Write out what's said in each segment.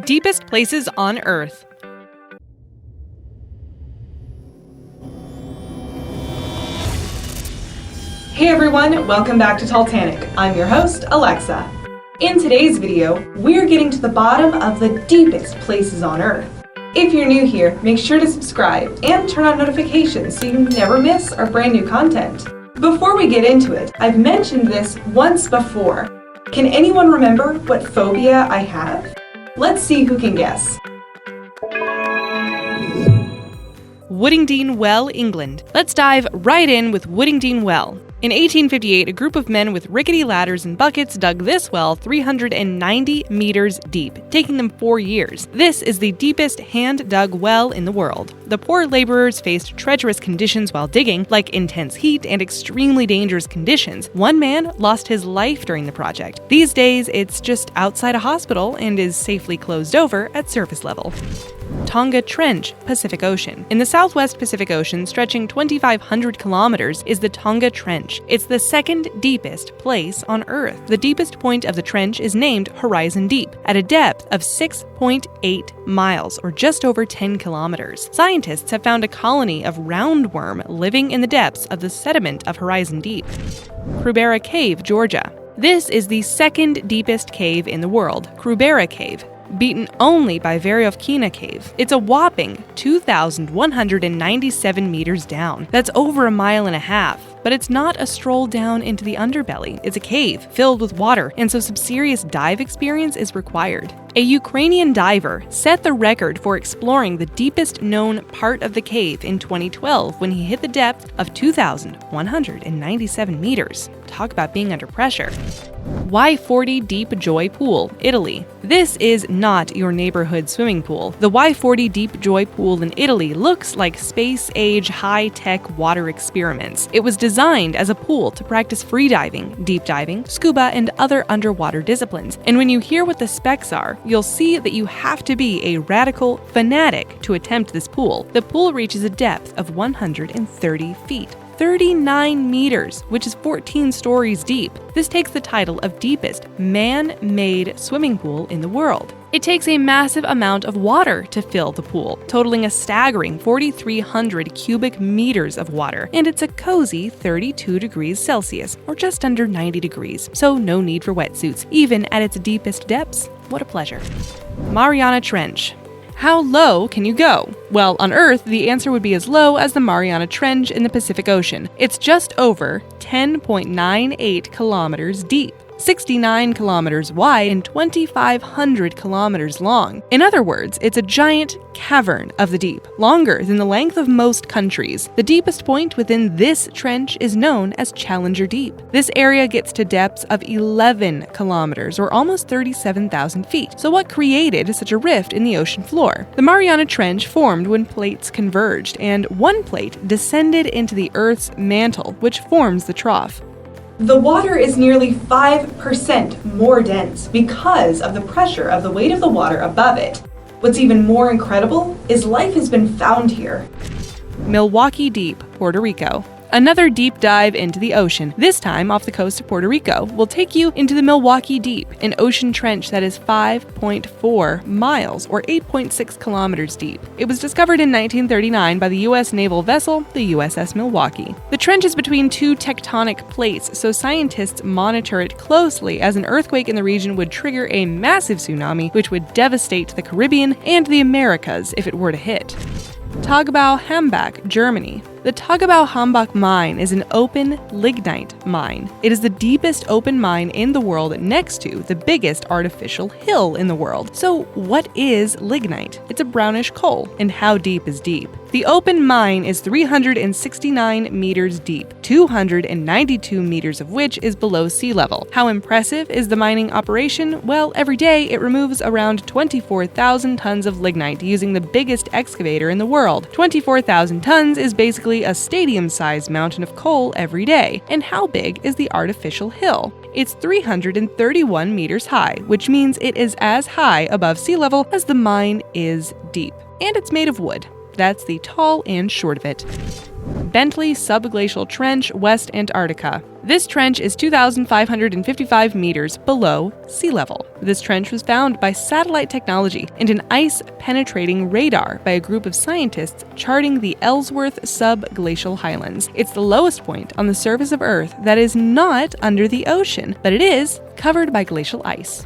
Deepest places on Earth. Hey everyone, welcome back to Titanic. I'm your host, Alexa. In today's video, we're getting to the bottom of the deepest places on Earth. If you're new here, make sure to subscribe and turn on notifications so you never miss our brand new content. Before we get into it, I've mentioned this once before. Can anyone remember what phobia I have? Let's see who can guess. Woodingdean Well, England. Let's dive right in with Woodingdean Well. In 1858, a group of men with rickety ladders and buckets dug this well 390 meters deep, taking them 4 years. This is the deepest hand-dug well in the world. The poor laborers faced treacherous conditions while digging, like intense heat and extremely dangerous conditions. One man lost his life during the project. These days, it's just outside a hospital and is safely closed over at surface level. Tonga Trench, Pacific Ocean. In the southwest Pacific Ocean, stretching 2,500 kilometers, is the Tonga Trench. It's the second deepest place on Earth. The deepest point of the trench is named Horizon Deep, at a depth of 6.8 miles, or just over 10 kilometers. Scientists have found a colony of roundworm living in the depths of the sediment of Horizon Deep. Barrack Cave, Georgia. This is the second deepest cave in the world, Barrack Cave, beaten only by Variofkina Cave. It's a whopping 2,197 meters down. That's over 1.5 miles. But it's not a stroll down into the underbelly. It's a cave filled with water, and so some serious dive experience is required. A Ukrainian diver set the record for exploring the deepest known part of the cave in 2012 when he hit the depth of 2,197 meters. Talk about being under pressure. Y40 Deep Joy Pool, Italy. This is not your neighborhood swimming pool. The Y40 Deep Joy Pool in Italy looks like space-age high-tech water experiments. It was designed as a pool to practice freediving, deep diving, scuba, and other underwater disciplines. And when you hear what the specs are, you'll see that you have to be a radical fanatic to attempt this pool. The pool reaches a depth of 130 feet. 39 meters, which is 14 stories deep. This takes the title of deepest man-made swimming pool in the world. It takes a massive amount of water to fill the pool, totaling a staggering 4,300 cubic meters of water, and it's a cozy 32 degrees Celsius, or just under 90 degrees, so no need for wetsuits, even at its deepest depths. What a pleasure. Mariana Trench. How low can you go? Well, on Earth, the answer would be as low as the Mariana Trench in the Pacific Ocean. It's just over 10.98 kilometers deep, 69 kilometers wide, and 2,500 kilometers long. In other words, it's a giant cavern of the deep, longer than the length of most countries. The deepest point within this trench is known as Challenger Deep. This area gets to depths of 11 kilometers, or almost 37,000 feet. So what created such a rift in the ocean floor? The Mariana Trench formed when plates converged, and one plate descended into the Earth's mantle, which forms the trough. The water is nearly 5% more dense because of the pressure of the weight of the water above it. What's even more incredible is life has been found here. Milwaukee Deep, Puerto Rico. Another deep dive into the ocean, this time off the coast of Puerto Rico, will take you into the Milwaukee Deep, an ocean trench that is 5.4 miles, or 8.6 kilometers deep. It was discovered in 1939 by the U.S. naval vessel, the USS Milwaukee. The trench is between two tectonic plates, so scientists monitor it closely, as an earthquake in the region would trigger a massive tsunami, which would devastate the Caribbean and the Americas if it were to hit. Tagebau, Humbug, Germany. The Tagebau Humbug Mine is an open lignite mine. It is the deepest open mine in the world next to the biggest artificial hill in the world. So what is lignite? It's a brownish coal. And how deep is deep? The open mine is 369 meters deep, 292 meters of which is below sea level. How impressive is the mining operation? Well, every day it removes around 24,000 tons of lignite using the biggest excavator in the world. 24,000 tons is basically a stadium-sized mountain of coal every day. And how big is the artificial hill? It's 331 meters high, which means it is as high above sea level as the mine is deep. And it's made of wood. That's the tall and short of it. Bentley Subglacial Trench, West Antarctica. This trench is 2,555 meters below sea level. This trench was found by satellite technology and an ice-penetrating radar by a group of scientists charting the Ellsworth Subglacial Highlands. It's the lowest point on the surface of Earth that is not under the ocean, but it is covered by glacial ice.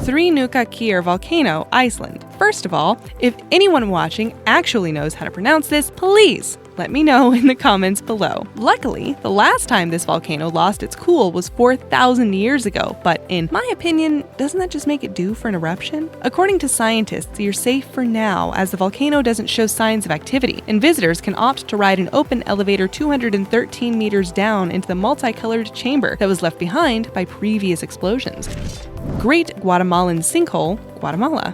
Nuka volcano, Iceland. First of all, if anyone watching actually knows how to pronounce this, please let me know in the comments below. Luckily, the last time this volcano lost its cool was 4,000 years ago, but in my opinion, doesn't that just make it due for an eruption? According to scientists, you're safe for now as the volcano doesn't show signs of activity, and visitors can opt to ride an open elevator 213 meters down into the multicolored chamber that was left behind by previous explosions. Great Guatemalan Sinkhole, Guatemala.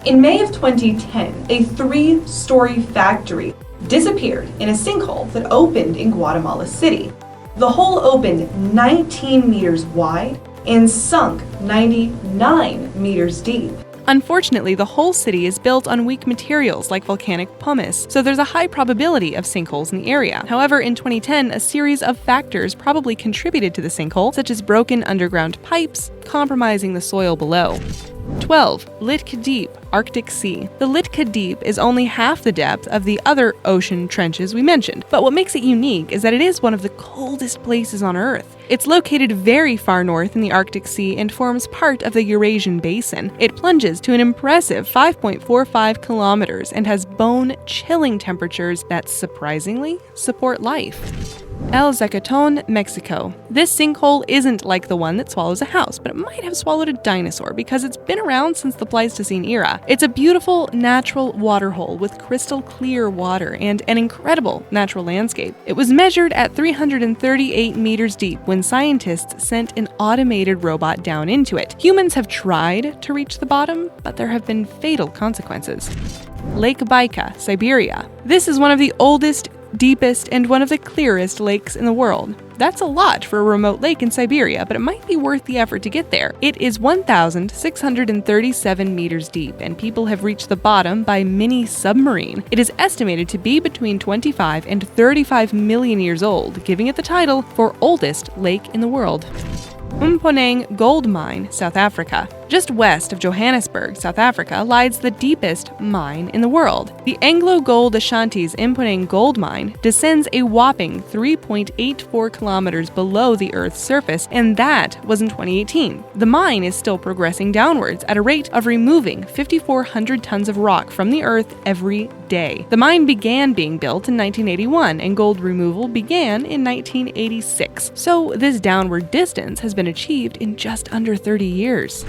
In May of 2010, a 3-story factory disappeared in a sinkhole that opened in Guatemala City. The hole opened 19 meters wide and sunk 99 meters deep. Unfortunately, the whole city is built on weak materials like volcanic pumice, so there's a high probability of sinkholes in the area. However, in 2010, a series of factors probably contributed to the sinkhole, such as broken underground pipes, compromising the soil below. 12. Litka Deep, Arctic Sea. The Litka Deep is only half the depth of the other ocean trenches we mentioned, but what makes it unique is that it is one of the coldest places on Earth. It's located very far north in the Arctic Sea and forms part of the Eurasian Basin. It plunges to an impressive 5.45 kilometers and has bone-chilling temperatures that surprisingly support life. El Zacaton, Mexico. This sinkhole isn't like the one that swallows a house, but it might have swallowed a dinosaur because it's been around since the Pleistocene era. It's a beautiful, natural waterhole with crystal clear water and an incredible natural landscape. It was measured at 338 meters deep when scientists sent an automated robot down into it. Humans have tried to reach the bottom, but there have been fatal consequences. Lake Baikal, Siberia. This is one of the oldest, deepest, and one of the clearest lakes in the world. That's a lot for a remote lake in Siberia, but it might be worth the effort to get there. It is 1,637 meters deep, and people have reached the bottom by mini submarine. It is estimated to be between 25 and 35 million years old, giving it the title for oldest lake in the world. Mponeng Gold Mine, South Africa. Just west of Johannesburg, South Africa, lies the deepest mine in the world. The AngloGold Ashanti's Mponeng Gold Mine descends a whopping 3.84 kilometers below the Earth's surface, and that was in 2018. The mine is still progressing downwards at a rate of removing 5,400 tons of rock from the Earth every day. The mine began being built in 1981, and gold removal began in 1986. So this downward distance has been achieved in just under 30 years.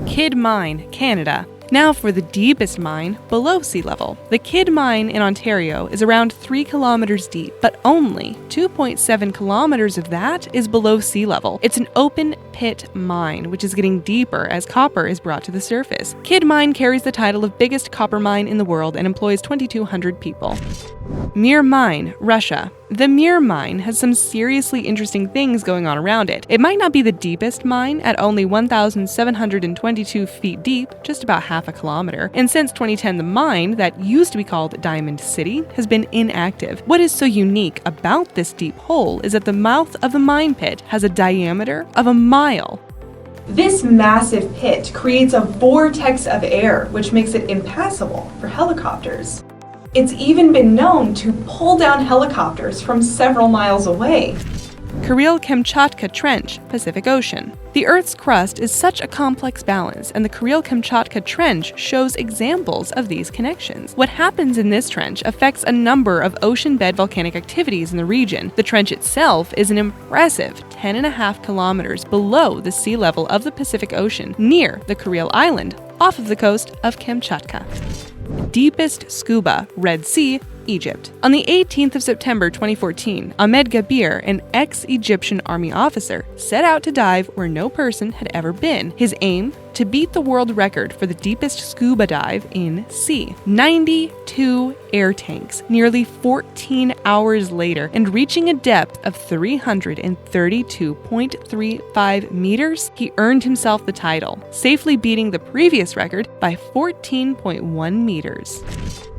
Kidd Mine, Canada. Now for the deepest mine below sea level. The Kidd Mine in Ontario is around 3 kilometers deep, but only 2.7 kilometers of that is below sea level. It's an open pit mine, which is getting deeper as copper is brought to the surface. Kidd Mine carries the title of biggest copper mine in the world and employs 2,200 people. Mir Mine, Russia. The Mir Mine has some seriously interesting things going on around it. It might not be the deepest mine at only 1,722 feet deep, just about half a kilometer, and since 2010 the mine, that used to be called Diamond City, has been inactive. What is so unique about this deep hole is that the mouth of the mine pit has a diameter of a mile. This massive pit creates a vortex of air, which makes it impassable for helicopters. It's even been known to pull down helicopters from several miles away. Kamchatka Trench, Pacific Ocean. The Earth's crust is such a complex balance, and the Kamchatka Trench shows examples of these connections. What happens in this trench affects a number of ocean bed volcanic activities in the region. The trench itself is an impressive 10.5 kilometers below the sea level of the Pacific Ocean, near the Kuril Island, off of the coast of Kamchatka. Deepest scuba, Red Sea, Egypt. On the 18th of September 2014, Ahmed Gabir, an ex-Egyptian army officer, set out to dive where no person had ever been. His aim? To beat the world record for the deepest scuba dive in sea. 92 air tanks, nearly 14 hours later, and reaching a depth of 332.35 meters, he earned himself the title, safely beating the previous record by 14.1 meters.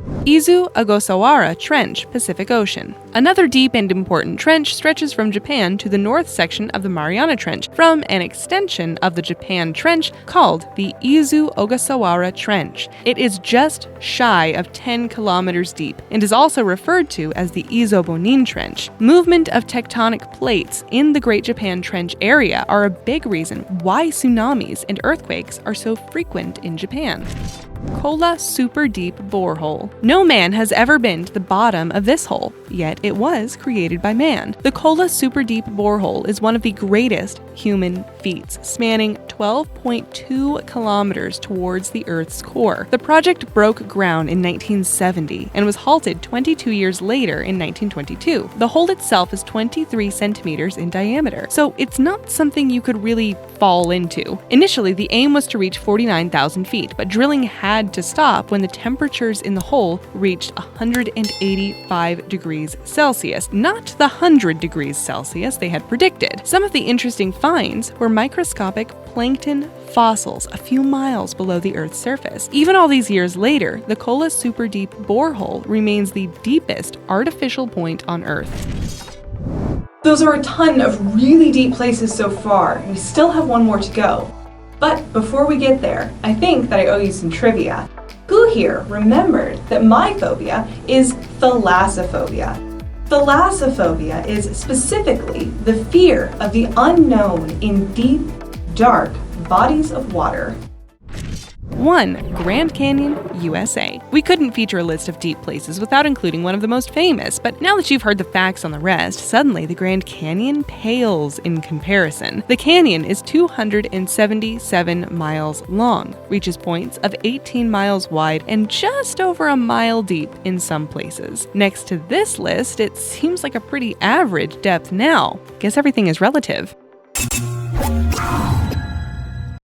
Izu-Ogasawara Trench, Pacific Ocean. Another deep and important trench stretches from Japan to the north section of the Mariana Trench from an extension of the Japan Trench called the Izu-Ogasawara Trench. It is just shy of 10 kilometers deep and is also referred to as the Izo-Bonin Trench. Movement of tectonic plates in the Great Japan Trench area are a big reason why tsunamis and earthquakes are so frequent in Japan. Kola Super Deep Borehole. No man has ever been to the bottom of this hole, yet it was created by man. The Kola Super Deep Borehole is one of the greatest human feats, spanning 12.2 kilometers towards the Earth's core. The project broke ground in 1970 and was halted 22 years later in 1922. The hole itself is 23 centimeters in diameter, so it's not something you could really fall into. Initially, the aim was to reach 49,000 feet, but drilling had to stop when the temperatures in the hole reached 185 degrees Celsius, not the 100 degrees Celsius they had predicted. Some of the interesting finds were microscopic plankton fossils a few miles below the Earth's surface. Even all these years later, the Kola Super Deep Borehole remains the deepest artificial point on Earth. Those are a ton of really deep places so far, and we still have one more to go. But before we get there, I think that I owe you some trivia. Who here remembered that my phobia is thalassophobia? Thalassophobia is specifically the fear of the unknown in deep, dark bodies of water. 1. Grand Canyon, USA. We couldn't feature a list of deep places without including one of the most famous, but now that you've heard the facts on the rest, suddenly the Grand Canyon pales in comparison. The canyon is 277 miles long, reaches points of 18 miles wide, and just over a mile deep in some places. Next to this list, it seems like a pretty average depth now. Guess everything is relative.